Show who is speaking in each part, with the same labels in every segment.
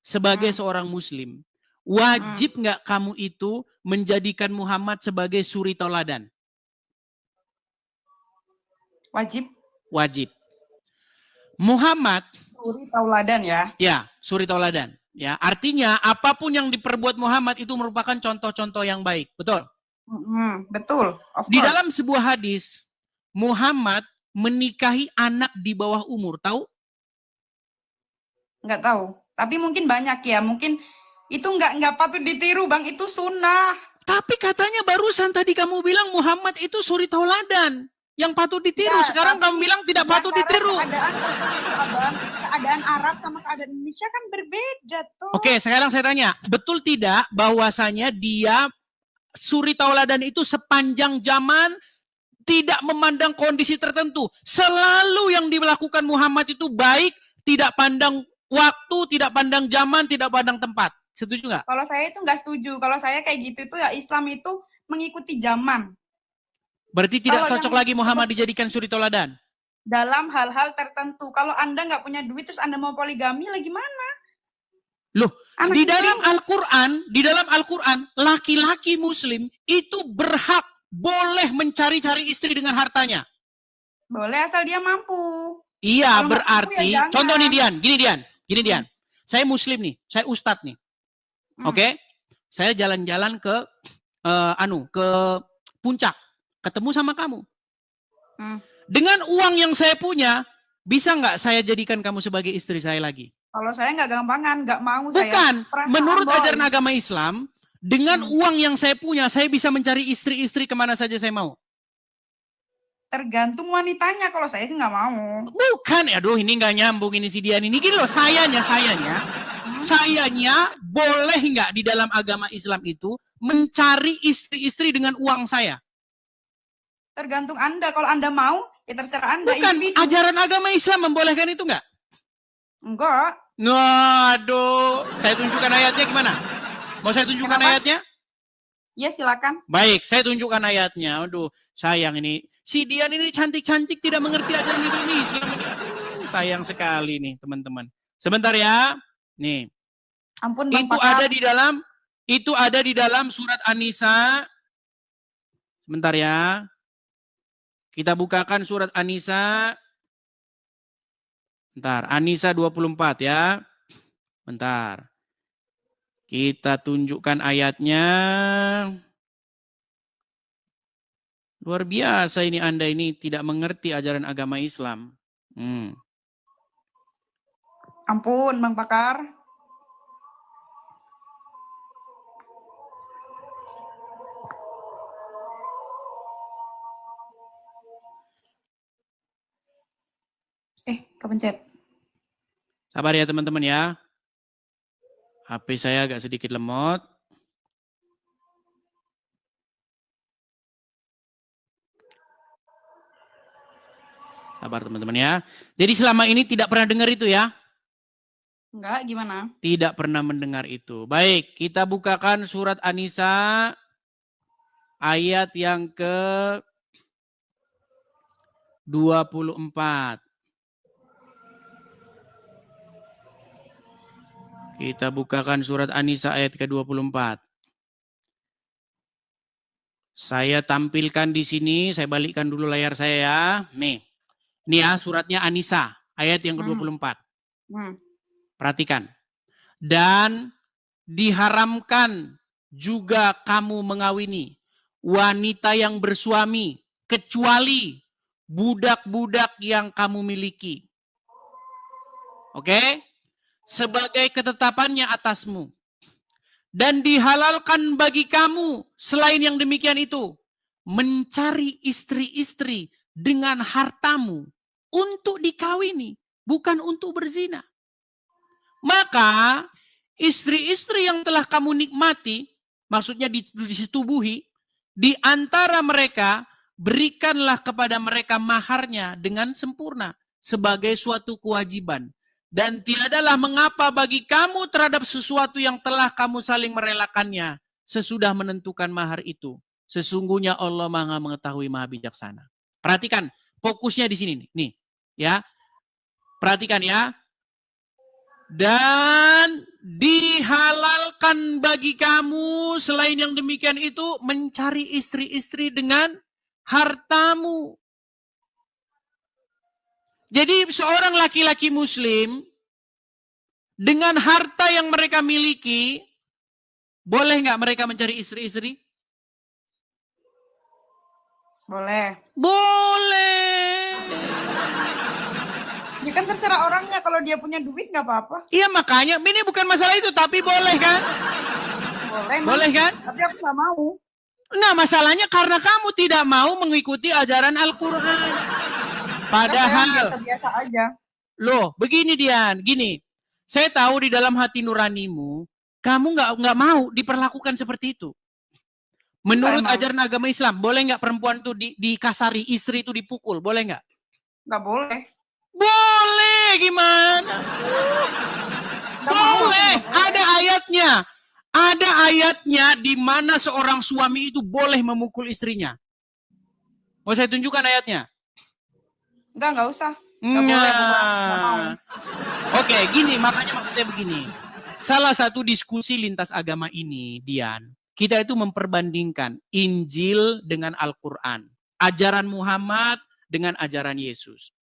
Speaker 1: sebagai seorang muslim, wajib nggak kamu itu menjadikan Muhammad sebagai suri tauladan?
Speaker 2: Wajib.
Speaker 1: Wajib. Muhammad
Speaker 2: Suri tauladan ya.
Speaker 1: Ya, suri tauladan. Ya, artinya apapun yang diperbuat Muhammad itu merupakan contoh-contoh yang baik. Betul?
Speaker 2: Betul.
Speaker 1: Di dalam sebuah hadis, Muhammad menikahi anak di bawah umur. Tahu?
Speaker 2: Nggak tahu. Tapi mungkin banyak ya. Mungkin itu nggak patut ditiru, Bang. Itu sunnah.
Speaker 1: Tapi katanya barusan tadi kamu bilang Muhammad itu suri tauladan yang patut ditiru.
Speaker 2: Ya,
Speaker 1: sekarang kamu bilang tidak patut ditiru.
Speaker 2: Keadaan Arab sama keadaan Indonesia kan berbeda tuh.
Speaker 1: Oke, sekarang saya tanya, betul tidak bahwasanya dia suri tauladan itu sepanjang zaman tidak memandang kondisi tertentu. Selalu yang dilakukan Muhammad itu baik, tidak pandang waktu, tidak pandang zaman, tidak pandang tempat. Setuju nggak?
Speaker 2: Kalau saya itu nggak setuju. Kalau saya kayak gitu itu ya Islam itu mengikuti zaman.
Speaker 1: Berarti tidak cocok lagi Muhammad dijadikan suri tauladan?
Speaker 2: Dalam hal-hal tertentu. Kalau Anda nggak punya duit terus Anda mau poligami lah gimana?
Speaker 1: Loh, di dalam Al-Quran, laki-laki muslim itu berhak boleh mencari-cari istri dengan hartanya.
Speaker 2: Boleh asal dia mampu.
Speaker 1: Iya, berarti, ya contoh nih gini Dian. Saya muslim nih, saya ustadz nih. Oke? Saya jalan-jalan ke ke puncak, ketemu sama kamu. Dengan uang yang saya punya, bisa nggak saya jadikan kamu sebagai istri saya lagi?
Speaker 2: Kalau saya nggak gampangan, nggak mau.
Speaker 1: Bukan, menurut ajaran agama Islam, dengan uang yang saya punya, saya bisa mencari istri-istri kemana saja saya mau.
Speaker 2: Tergantung wanitanya, kalau saya sih nggak mau.
Speaker 1: Bukan, aduh ini nggak nyambung ini si Dian ini. Gini loh, sayanya boleh nggak di dalam agama Islam itu mencari istri-istri dengan uang saya?
Speaker 2: Tergantung Anda, kalau Anda mau, ya terserah Anda.
Speaker 1: Bukan, ajaran agama Islam membolehkan itu nggak?
Speaker 2: Enggak.
Speaker 1: Aduh, saya tunjukkan ayatnya gimana? Mau saya tunjukkan ayatnya?
Speaker 2: Ya silakan.
Speaker 1: Baik, saya tunjukkan ayatnya. Aduh, sayang ini. Si Dian ini cantik-cantik tidak mengerti ajaran Indonesia. Aduh, sayang sekali nih teman-teman. Sebentar ya. Nih.
Speaker 2: Ampun Bang
Speaker 1: Itu
Speaker 2: Pakar.
Speaker 1: ada di dalam surat An-Nisa. Sebentar ya. Kita bukakan surat An-Nisa. Bentar, An-Nisa 24 ya. Bentar. Kita tunjukkan ayatnya. Luar biasa ini Anda ini tidak mengerti ajaran agama Islam.
Speaker 2: Ampun Bang Pakar. Kepencet.
Speaker 1: Sabar ya teman-teman ya. HP saya agak sedikit lemot. Sabar teman-teman ya. Jadi selama ini tidak pernah dengar itu ya?
Speaker 2: Enggak, gimana?
Speaker 1: Tidak pernah mendengar itu. Baik, kita bukakan surat An-Nisa ayat yang ke 24. Kita bukakan surat An-Nisa ayat ke-24. Saya tampilkan di sini, saya balikkan dulu layar saya ya. Nih. Ini ya suratnya An-Nisa ayat yang ke-24. Perhatikan. Dan diharamkan juga kamu mengawini wanita yang bersuami kecuali budak-budak yang kamu miliki. Oke? Sebagai ketetapannya atasmu. Dan dihalalkan bagi kamu selain yang demikian itu mencari istri-istri dengan hartamu untuk dikawini, bukan untuk berzina. Maka istri-istri yang telah kamu nikmati, maksudnya disetubuhi, di antara mereka berikanlah kepada mereka maharnya dengan sempurna sebagai suatu kewajiban. Dan tiadalah mengapa bagi kamu terhadap sesuatu yang telah kamu saling merelakannya sesudah menentukan mahar itu. Sesungguhnya Allah Maha mengetahui, Maha bijaksana. Perhatikan, fokusnya di sini nih, ya. Perhatikan ya. Dan dihalalkan bagi kamu selain yang demikian itu mencari istri-istri dengan hartamu. Jadi seorang laki-laki muslim dengan harta yang mereka miliki, boleh nggak mereka mencari istri-istri?
Speaker 2: Boleh.
Speaker 1: Boleh.
Speaker 2: Ya kan terserah orangnya, kalau dia punya duit nggak apa-apa.
Speaker 1: Iya makanya, ini bukan masalah itu, tapi boleh kan?
Speaker 2: Boleh,
Speaker 1: Boleh kan?
Speaker 2: tapi aku nggak mau.
Speaker 1: Nah masalahnya karena kamu tidak mau mengikuti ajaran Al-Quran. Padahal,
Speaker 2: biasa aja.
Speaker 1: loh begini Dian, gini. Saya tahu di dalam hati nuranimu, kamu nggak mau diperlakukan seperti itu. Menurut ajaran agama Islam, boleh nggak perempuan itu dikasari, istri itu dipukul, boleh nggak?
Speaker 2: Nggak boleh.
Speaker 1: Boleh, gimana? Boleh, ada ayatnya. Ada ayatnya di mana seorang suami itu boleh memukul istrinya. Mau saya tunjukkan ayatnya?
Speaker 2: Nggak usah.
Speaker 1: Nggak boleh. Oke, gini, makanya maksudnya begini. Salah satu diskusi lintas agama ini, Dian, kita itu memperbandingkan Injil dengan Al-Quran. Ajaran Muhammad dengan ajaran Yesus.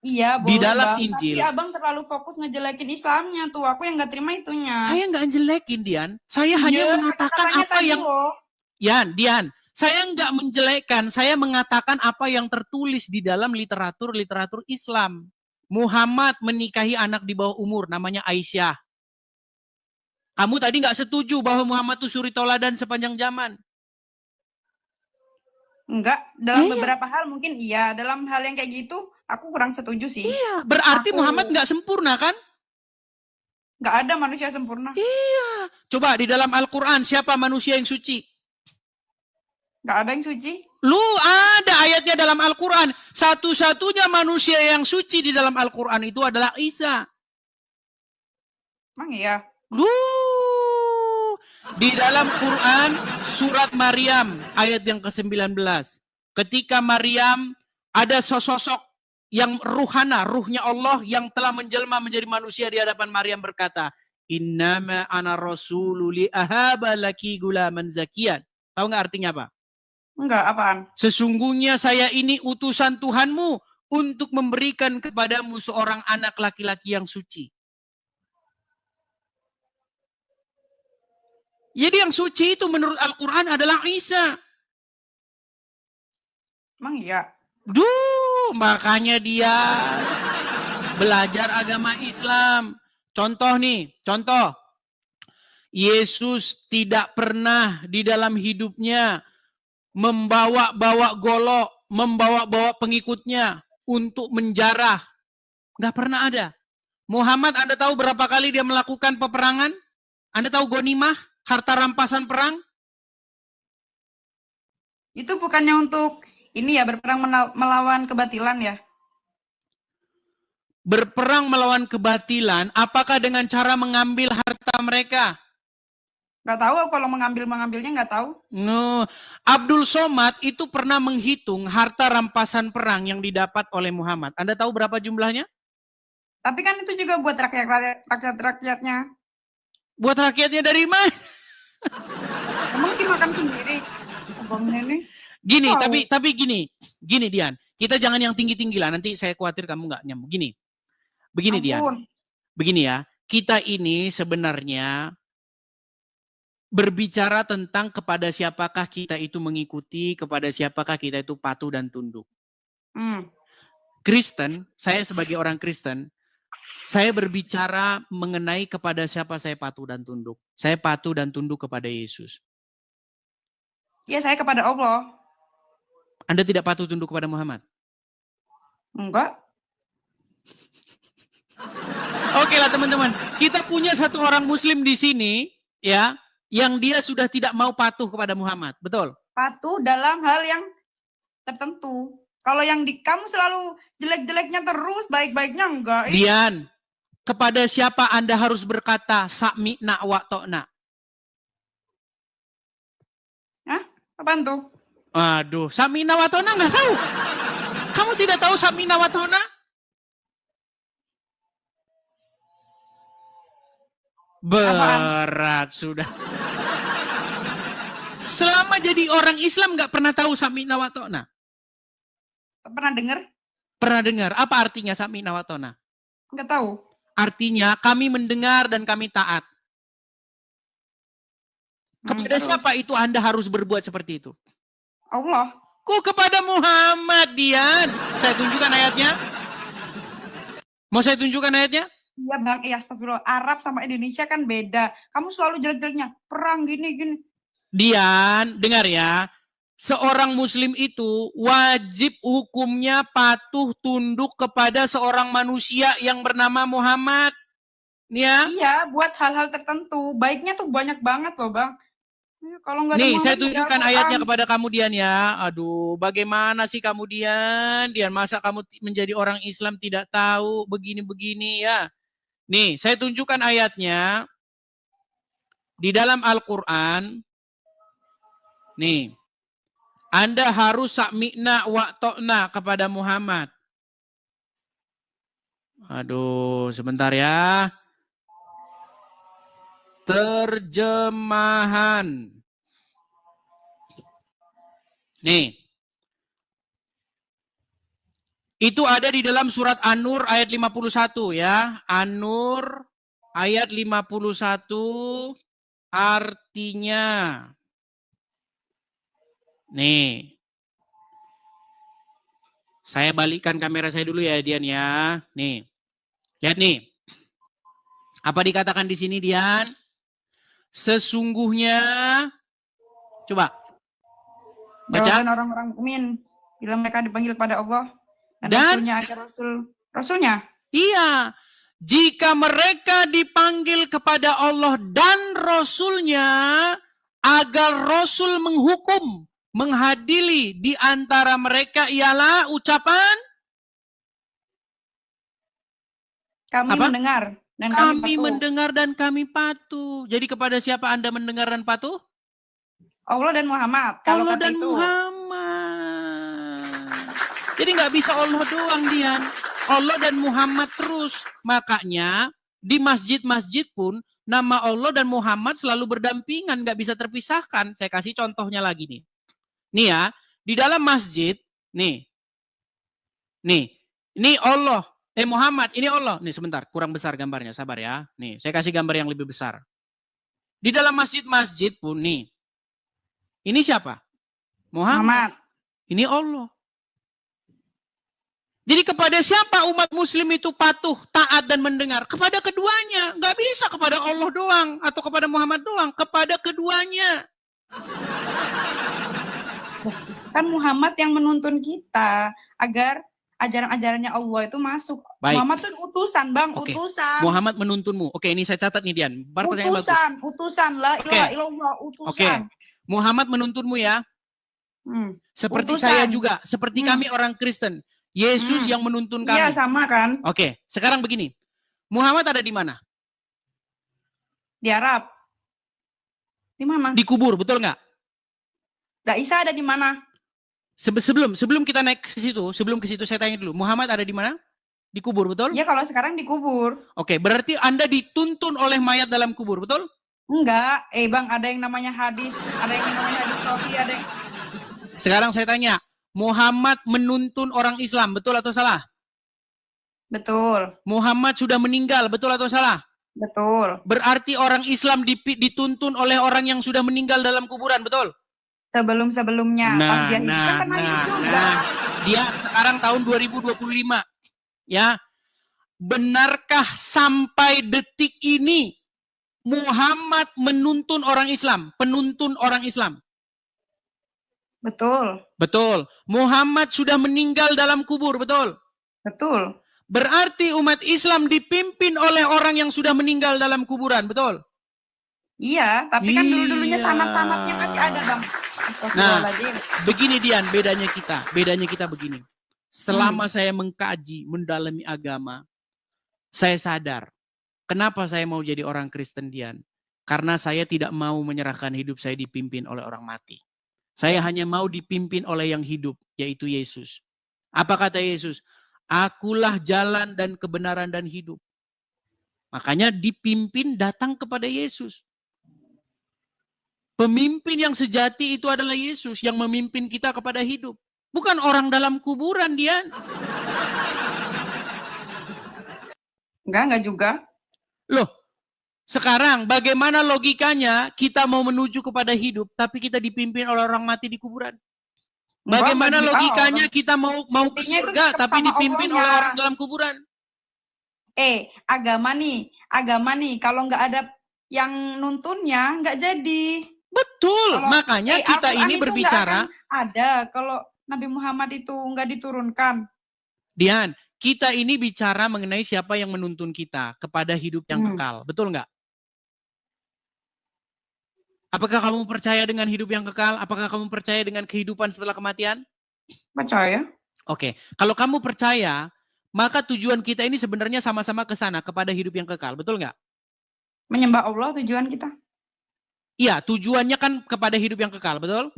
Speaker 2: Iya, boleh,
Speaker 1: di dalam
Speaker 2: Bang.
Speaker 1: Injil.
Speaker 2: Tapi abang terlalu fokus ngejelekin Islamnya tuh. Aku yang nggak terima itunya.
Speaker 1: Saya nggak jelekin, Dian. Saya hanya mengatakan apa yang... Dian, saya nggak menjelekkan. Saya mengatakan apa yang tertulis di dalam literatur Islam. Muhammad menikahi anak di bawah umur, namanya Aisyah. Kamu tadi nggak setuju bahwa Muhammad itu suri toladan sepanjang zaman?
Speaker 2: Enggak, dalam beberapa hal mungkin iya. Dalam hal yang kayak gitu, aku kurang setuju sih.
Speaker 1: Iya, berarti Muhammad nggak sempurna kan?
Speaker 2: Nggak ada manusia sempurna.
Speaker 1: Iya. Coba di dalam Al-Quran, siapa manusia yang suci?
Speaker 2: Nggak ada yang suci.
Speaker 1: Lu ada ayatnya dalam Al-Quran. Satu-satunya manusia yang suci di dalam Al-Quran itu adalah Isa.
Speaker 2: Emang iya?
Speaker 1: Di dalam Quran surat Maryam ayat yang ke-19. Ketika Maryam ada sosok yang ruhana, ruhnya Allah yang telah menjelma menjadi manusia di hadapan Maryam berkata, "Innama ana rasulu li ahaba laki gulaman zakiyan." Tahu nggak artinya apa?
Speaker 2: Enggak, apaan?
Speaker 1: Sesungguhnya saya ini utusan Tuhanmu untuk memberikan kepadamu seorang anak laki-laki yang suci. Jadi yang suci itu menurut Al-Quran adalah Isa.
Speaker 2: Emang iya?
Speaker 1: Makanya dia belajar agama Islam. Contoh. Yesus tidak pernah di dalam hidupnya membawa-bawa golok, membawa-bawa pengikutnya untuk menjarah. Nggak pernah ada. Muhammad, Anda tahu berapa kali dia melakukan peperangan? Anda tahu ghanimah? Harta rampasan perang?
Speaker 2: Itu bukannya untuk ini ya, berperang melawan kebatilan ya?
Speaker 1: Berperang melawan kebatilan, apakah dengan cara mengambil harta mereka?
Speaker 2: Nggak tahu, kalau mengambilnya nggak tahu.
Speaker 1: No. Abdul Somad itu pernah menghitung harta rampasan perang yang didapat oleh Muhammad. Anda tahu berapa jumlahnya?
Speaker 2: Tapi kan itu juga buat rakyat-rakyatnya.
Speaker 1: Buat rakyatnya dari mana?
Speaker 2: Emang dimakan sendiri? Abangnya nih.
Speaker 1: Gini, tapi gini Dian, kita jangan yang tinggi-tinggi lah, nanti saya khawatir kamu nggak nyambung. Begini Dian, begini ya, kita ini sebenarnya berbicara tentang kepada siapakah kita itu mengikuti, kepada siapakah kita itu patuh dan tunduk. Kristen, saya sebagai orang Kristen, saya berbicara mengenai kepada siapa saya patuh dan tunduk. Saya patuh dan tunduk kepada Yesus.
Speaker 2: Ya, saya kepada Allah.
Speaker 1: Anda tidak patuh tunduk kepada Muhammad?
Speaker 2: Enggak.
Speaker 1: Oke lah teman-teman. Kita punya satu orang muslim di sini, ya, yang dia sudah tidak mau patuh kepada Muhammad. Betul?
Speaker 2: Patuh dalam hal yang tertentu. Kalau yang kamu selalu jelek-jeleknya terus, baik-baiknya enggak.
Speaker 1: Dian, kepada siapa Anda harus berkata sami'na wa ta'na?
Speaker 2: Hah? Apaan tuh?
Speaker 1: Aduh, sami'na wa ta'na nggak tahu. Kamu tidak tahu sami'na wa ta'na? Berat sudah. Selama jadi orang Islam nggak pernah tahu sami'na wa ta'na.
Speaker 2: Pernah dengar?
Speaker 1: Pernah dengar? Apa artinya sami'na wa ta'na?
Speaker 2: Enggak tahu.
Speaker 1: Artinya kami mendengar dan kami taat. Kepada
Speaker 2: Terus?
Speaker 1: siapa itu Anda harus berbuat seperti itu?
Speaker 2: Allah.
Speaker 1: Kok kepada Muhammad, Dian? Saya tunjukkan ayatnya. Mau saya tunjukkan ayatnya?
Speaker 2: Iya Bang, astagfirullah. Arab sama Indonesia kan beda. Kamu selalu jelek-jeleknya perang gini.
Speaker 1: Dian, dengar ya. Seorang muslim itu wajib hukumnya patuh tunduk kepada seorang manusia yang bernama Muhammad. Ya.
Speaker 2: Iya, buat hal-hal tertentu. Baiknya tuh banyak banget loh, Bang. Kalau nggak ada
Speaker 1: Nih,
Speaker 2: Muhammad,
Speaker 1: saya tunjukkan
Speaker 2: Al-Quran.
Speaker 1: ayatnya kepada kamu, Dian ya. Aduh, bagaimana sih kamu, Dian? Dian, masa kamu menjadi orang Islam tidak tahu begini-begini ya? Nih, saya tunjukkan ayatnya. Di dalam Al-Quran, nih, Anda harus sami'na wa ta'na kepada Muhammad. Aduh, sebentar ya. Terjemahan. Nih. Itu ada di dalam surat An-Nur ayat 51 ya. An-Nur ayat 51 artinya. Nih. Saya balikkan kamera saya dulu ya, Dian ya. Nih. Lihat nih. Apa dikatakan di sini, Dian? Sesungguhnya, coba baca.
Speaker 2: Jawaban orang-orang mukmin bila mereka dipanggil pada Allah dan Rasulnya agar Rasulnya.
Speaker 1: Iya, jika mereka dipanggil kepada Allah dan Rasulnya agar Rasul menghukum, menghadili di antara mereka ialah ucapan
Speaker 2: kami
Speaker 1: apa?
Speaker 2: Mendengar dan
Speaker 1: kami mendengar dan kami patuh. Jadi kepada siapa Anda mendengar dan patuh?
Speaker 2: Allah dan Muhammad.
Speaker 1: Allah dan itu. Muhammad. Jadi nggak bisa Allah doang, Dian. Allah dan Muhammad terus. Makanya di masjid-masjid pun nama Allah dan Muhammad selalu berdampingan, nggak bisa terpisahkan. Saya kasih contohnya lagi nih. Nih ya, di dalam masjid, nih Allah. Muhammad, ini Allah. Nih sebentar, kurang besar gambarnya, sabar ya. Nih, saya kasih gambar yang lebih besar. Di dalam masjid-masjid pun nih. Ini siapa? Muhammad. Ini Allah. Jadi kepada siapa umat muslim itu patuh, taat dan mendengar? Kepada keduanya. Nggak bisa kepada Allah doang atau kepada Muhammad doang. Kepada keduanya.
Speaker 2: Kan Muhammad yang menuntun kita agar ajaran-ajarannya Allah itu masuk. Baik. Muhammad itu utusan, Bang, utusan.
Speaker 1: Muhammad menuntunmu. Oke, ini saya catat nih, Dian.
Speaker 2: Utusan. La ilaha illallah, utusan.
Speaker 1: Muhammad menuntunmu ya. Seperti utusan. Saya juga, seperti kami orang Kristen. Yesus yang menuntun kami.
Speaker 2: Iya, sama kan?
Speaker 1: Oke, sekarang begini. Muhammad ada di mana?
Speaker 2: Di Arab. Di mana?
Speaker 1: Di kubur, betul nggak?
Speaker 2: Nggak Isa ada di mana?
Speaker 1: Sebelum kita naik ke situ, sebelum ke situ saya tanya dulu, Muhammad ada di mana? Di kubur, betul?
Speaker 2: Iya, kalau sekarang di kubur.
Speaker 1: Oke, berarti Anda dituntun oleh mayat dalam kubur, betul?
Speaker 2: Enggak, Bang, ada yang namanya hadis, ada yang namanya hadis sofi, ada yang...
Speaker 1: Sekarang saya tanya, Muhammad menuntun orang Islam, betul atau salah?
Speaker 2: Betul.
Speaker 1: Muhammad sudah meninggal, betul atau salah?
Speaker 2: Betul.
Speaker 1: Berarti orang Islam dituntun oleh orang yang sudah meninggal dalam kuburan, betul?
Speaker 2: Sebelum-sebelumnya. Pas dia hidup juga.
Speaker 1: Dia sekarang tahun 2025. Ya. Benarkah sampai detik ini Muhammad menuntun orang Islam, penuntun orang Islam?
Speaker 2: Betul.
Speaker 1: Betul. Muhammad sudah meninggal dalam kubur, betul?
Speaker 2: Betul.
Speaker 1: Berarti umat Islam dipimpin oleh orang yang sudah meninggal dalam kuburan, betul?
Speaker 2: Iya, tapi kan dulu-dulunya sanad-sanadnya masih ada, Bang.
Speaker 1: Nah, begini Dian, bedanya kita begini. Selama saya mengkaji, mendalami agama, saya sadar, kenapa saya mau jadi orang Kristen, Dian? Karena saya tidak mau menyerahkan hidup saya dipimpin oleh orang mati. Saya hanya mau dipimpin oleh yang hidup, yaitu Yesus. Apa kata Yesus? Akulah jalan dan kebenaran dan hidup. Makanya dipimpin datang kepada Yesus. Pemimpin yang sejati itu adalah Yesus yang memimpin kita kepada hidup. Bukan orang dalam kuburan dia.
Speaker 2: Enggak juga.
Speaker 1: Loh, sekarang bagaimana logikanya kita mau menuju kepada hidup tapi kita dipimpin oleh orang mati di kuburan? Bagaimana logikanya kita mau ke surga tapi dipimpin oleh orang dalam kuburan?
Speaker 2: Agama nih kalau nggak ada yang nuntunnya nggak jadi.
Speaker 1: Betul, makanya kita ini berbicara.
Speaker 2: Ada kalau Nabi Muhammad itu nggak diturunkan.
Speaker 1: Dian, kita ini bicara mengenai siapa yang menuntun kita kepada hidup yang kekal. Betul nggak? Apakah kamu percaya dengan hidup yang kekal? Apakah kamu percaya dengan kehidupan setelah kematian?
Speaker 2: Percaya.
Speaker 1: Oke, kalau kamu percaya, maka tujuan kita ini sebenarnya sama-sama ke sana, kepada hidup yang kekal. Betul nggak?
Speaker 2: Menyembah Allah tujuan kita.
Speaker 1: Iya, tujuannya kan kepada hidup yang kekal, betul?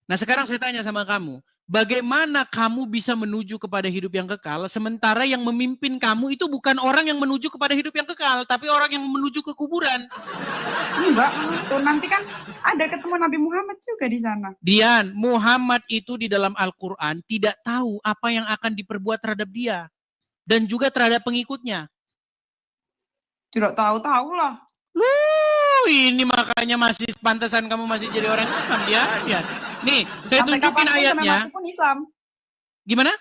Speaker 1: Nah, sekarang saya tanya sama kamu, bagaimana kamu bisa menuju kepada hidup yang kekal, sementara yang memimpin kamu itu bukan orang yang menuju kepada hidup yang kekal, tapi orang yang menuju ke kuburan?
Speaker 2: Enggak, nanti kan ada ketemu Nabi Muhammad juga di sana.
Speaker 1: Dian, Muhammad itu di dalam Al-Quran tidak tahu apa yang akan diperbuat terhadap dia, dan juga terhadap pengikutnya.
Speaker 2: Tidak tahu lah.
Speaker 1: Ini makanya masih pantasan kamu masih jadi orang Islam dia. Nih, saya tunjukin ayatnya.
Speaker 2: Sampai mati pun Islam.
Speaker 1: Gimana?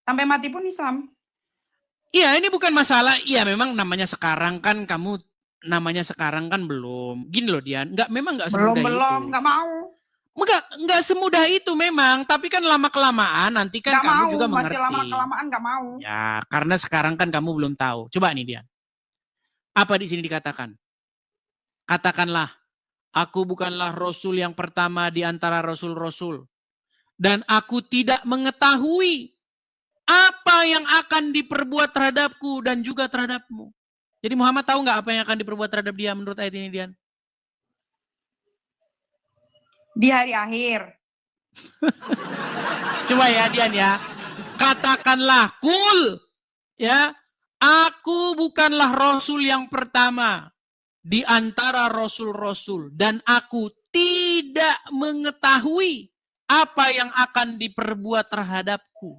Speaker 2: Sampai mati pun Islam.
Speaker 1: Iya, ini bukan masalah. Iya, memang namanya sekarang kan kamu namanya sekarang kan belum. Gini loh Dian, memang nggak semudah itu.
Speaker 2: Belum, nggak mau.
Speaker 1: Nggak semudah itu memang, tapi kan lama kelamaan nanti kan kamu juga mengerti.
Speaker 2: Masih lama kelamaan nggak mau.
Speaker 1: Ya, karena sekarang kan kamu belum tahu. Coba nih Dian. Apa di sini dikatakan? Katakanlah, aku bukanlah Rasul yang pertama di antara Rasul-Rasul. Dan aku tidak mengetahui apa yang akan diperbuat terhadapku dan juga terhadapmu. Jadi Muhammad tahu nggak apa yang akan diperbuat terhadap dia menurut ayat ini, Dian?
Speaker 2: Di hari akhir.
Speaker 1: Coba ya, Dian ya. Katakanlah, kul. Ya, aku bukanlah Rasul yang pertama di antara Rasul-Rasul. Dan aku tidak mengetahui apa yang akan diperbuat terhadapku.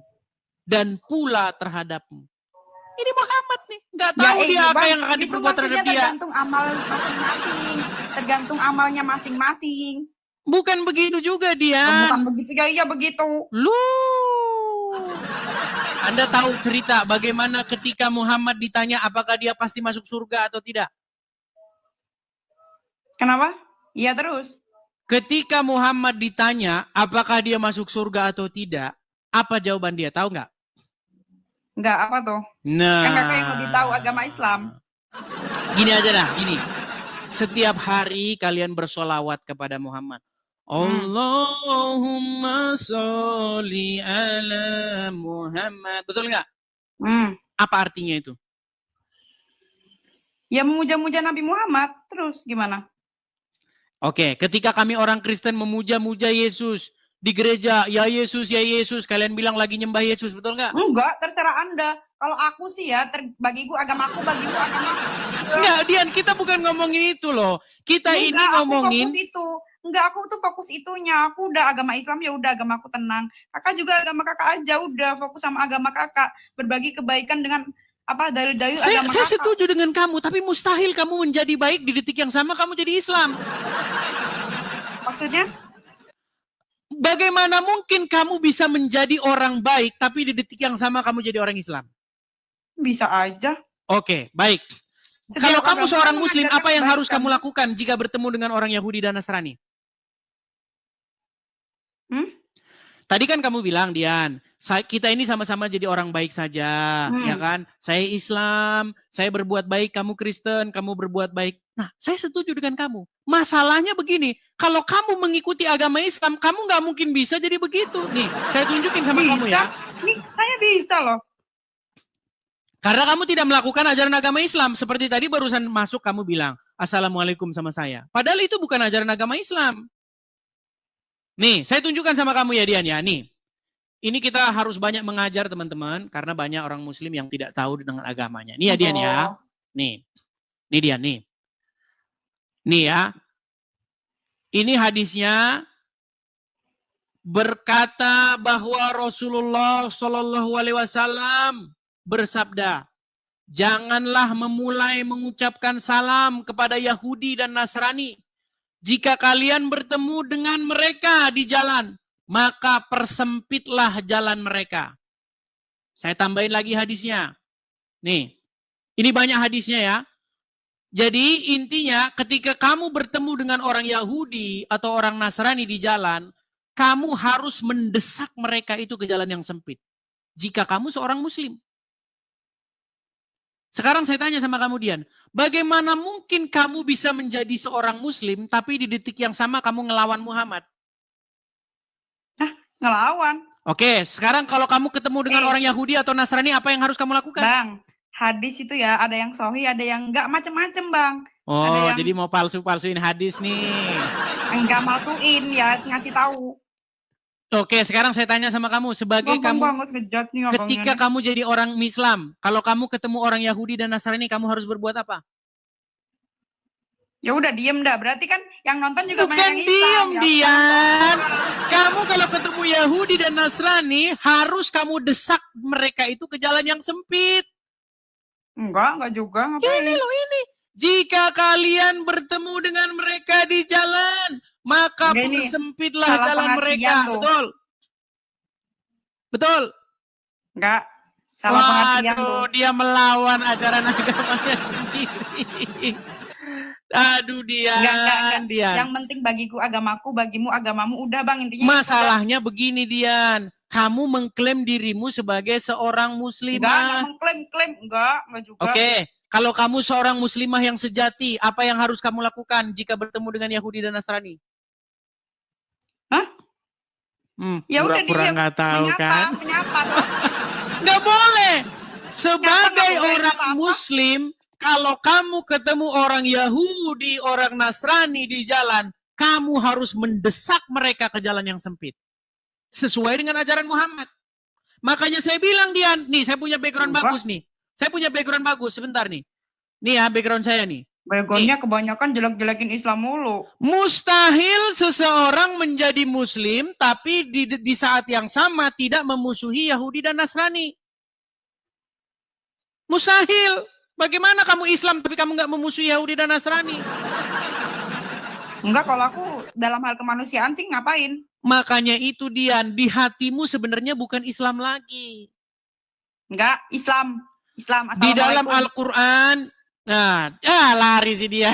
Speaker 1: Dan pula terhadapmu. Ini Muhammad nih. Nggak tahu dia apa yang akan diperbuat terhadap dia.
Speaker 2: Tergantung amal masing-masing. Tergantung amalnya masing-masing.
Speaker 1: Bukan begitu juga dia.
Speaker 2: Bukan begitu. Ya iya begitu.
Speaker 1: Anda tahu cerita bagaimana ketika Muhammad ditanya apakah dia pasti masuk surga atau tidak?
Speaker 2: Kenapa? Iya terus.
Speaker 1: Ketika Muhammad ditanya apakah dia masuk surga atau tidak, apa jawaban dia? Tahu nggak?
Speaker 2: Nggak, apa tuh?
Speaker 1: Nah.
Speaker 2: Kan kakak yang lebih tahu agama Islam.
Speaker 1: Gini aja dah, gini. Setiap hari kalian bersolawat kepada Muhammad. Allahumma sholli ala Muhammad. Betul nggak? Apa artinya itu?
Speaker 2: Ya memuja-muja Nabi Muhammad. Terus gimana?
Speaker 1: Oke, ketika kami orang Kristen memuja-muja Yesus di gereja, ya Yesus, kalian bilang lagi nyembah Yesus, betul nggak?
Speaker 2: Enggak, terserah Anda. Kalau aku sih ya, bagiku agamaku, bagiku agamaku.
Speaker 1: Enggak, Dian, kita bukan ngomongin itu loh. Kita ini ngomongin
Speaker 2: Enggak, aku tuh fokus itunya. Aku udah agama Islam, ya udah agamaku tenang. Kakak juga agama kakak aja, udah fokus sama agama kakak. Berbagi kebaikan dengan dalil-dalil agama kakak.
Speaker 1: Saya setuju dengan kamu, tapi mustahil kamu menjadi baik di detik yang sama kamu jadi Islam.
Speaker 2: Maksudnya?
Speaker 1: Bagaimana mungkin kamu bisa menjadi orang baik, tapi di detik yang sama kamu jadi orang Islam?
Speaker 2: Bisa aja.
Speaker 1: Oke, baik. Kalau kamu seorang Muslim, apa yang harus kamu lakukan jika bertemu dengan orang Yahudi dan Nasrani? Tadi kan kamu bilang, Dian, kita ini sama-sama jadi orang baik saja, ya kan? Saya Islam, saya berbuat baik, kamu Kristen, kamu berbuat baik. Nah, saya setuju dengan kamu. Masalahnya begini, kalau kamu mengikuti agama Islam, kamu nggak mungkin bisa jadi begitu. Nih, saya tunjukin sama kamu ya.
Speaker 2: Nih, saya bisa loh.
Speaker 1: Karena kamu tidak melakukan ajaran agama Islam. Seperti tadi barusan masuk kamu bilang, Assalamualaikum sama saya. Padahal itu bukan ajaran agama Islam. Nih, saya tunjukkan sama kamu ya Dian ya. Nih, ini kita harus banyak mengajar teman-teman. Karena banyak orang Muslim yang tidak tahu dengan agamanya. Nih ya Dian ya. Nih dia nih. Nih ya. Ini hadisnya berkata bahwa Rasulullah Shallallahu Alaihi Wasallam bersabda, janganlah memulai mengucapkan salam kepada Yahudi dan Nasrani. Jika kalian bertemu dengan mereka di jalan, maka persempitlah jalan mereka. Saya tambahin lagi hadisnya. Nih, ini banyak hadisnya ya. Jadi intinya ketika kamu bertemu dengan orang Yahudi atau orang Nasrani di jalan, kamu harus mendesak mereka itu ke jalan yang sempit. Jika kamu seorang Muslim. Sekarang saya tanya sama kamu Dian, bagaimana mungkin kamu bisa menjadi seorang Muslim tapi di detik yang sama kamu ngelawan Muhammad?
Speaker 2: Ngelawan.
Speaker 1: Oke, sekarang kalau kamu ketemu dengan orang Yahudi atau Nasrani, apa yang harus kamu lakukan?
Speaker 2: Bang, hadis itu ya ada yang sahih, ada yang enggak, macem-macem Bang.
Speaker 1: Oh,
Speaker 2: ada yang...
Speaker 1: jadi mau palsu-palsuin hadis nih.
Speaker 2: Enggak palsuin ya, ngasih tahu.
Speaker 1: Oke, sekarang saya tanya sama kamu, sebagai kamu ketika kamu jadi orang Islam, kalau kamu ketemu orang Yahudi dan Nasrani, kamu harus berbuat apa?
Speaker 2: Ya udah diem dah, berarti kan yang nonton juga
Speaker 1: bukan
Speaker 2: banyak yang Islam.
Speaker 1: Bukan diem, Dian. Kamu kalau ketemu Yahudi dan Nasrani, harus kamu desak mereka itu ke jalan yang sempit.
Speaker 2: Enggak juga. Ngapain?
Speaker 1: Ini loh ini. Jika kalian bertemu dengan mereka di jalan, maka persempitlah jalan mereka. Tuh. Betul? Betul?
Speaker 2: Enggak. Salah pengertian tuh.
Speaker 1: Dia melawan ajaran agamanya sendiri. Aduh Dian.
Speaker 2: Yang penting bagiku agamaku, bagimu agamamu. Udah Bang, intinya.
Speaker 1: Masalahnya begini Dian. Kamu mengklaim dirimu sebagai seorang muslimah.
Speaker 2: Enggak mengklaim. Enggak juga.
Speaker 1: Oke. Kalau kamu seorang muslimah yang sejati, apa yang harus kamu lakukan jika bertemu dengan Yahudi dan Nasrani?
Speaker 2: Hah? Ya udah dia
Speaker 1: nggak tahu kan?
Speaker 2: Menyapa tuh.
Speaker 1: Nggak boleh. Sebagai orang Muslim, kalau kamu ketemu orang Yahudi, orang Nasrani di jalan, kamu harus mendesak mereka ke jalan yang sempit. Sesuai dengan ajaran Muhammad. Makanya saya bilang Dian, nih saya punya background bagus nih. Saya punya background bagus, sebentar nih. Nih ya background saya nih.
Speaker 2: Backgroundnya kebanyakan jelek-jelekin Islam mulu.
Speaker 1: Mustahil seseorang menjadi Muslim, tapi di saat yang sama tidak memusuhi Yahudi dan Nasrani. Mustahil. Bagaimana kamu Islam tapi kamu nggak memusuhi Yahudi dan Nasrani?
Speaker 2: Enggak, kalau aku dalam hal kemanusiaan sih ngapain?
Speaker 1: Makanya itu Dian, di hatimu sebenarnya bukan Islam lagi.
Speaker 2: Enggak, Islam.
Speaker 1: Di dalam Al-Quran, nah, lari sih dia.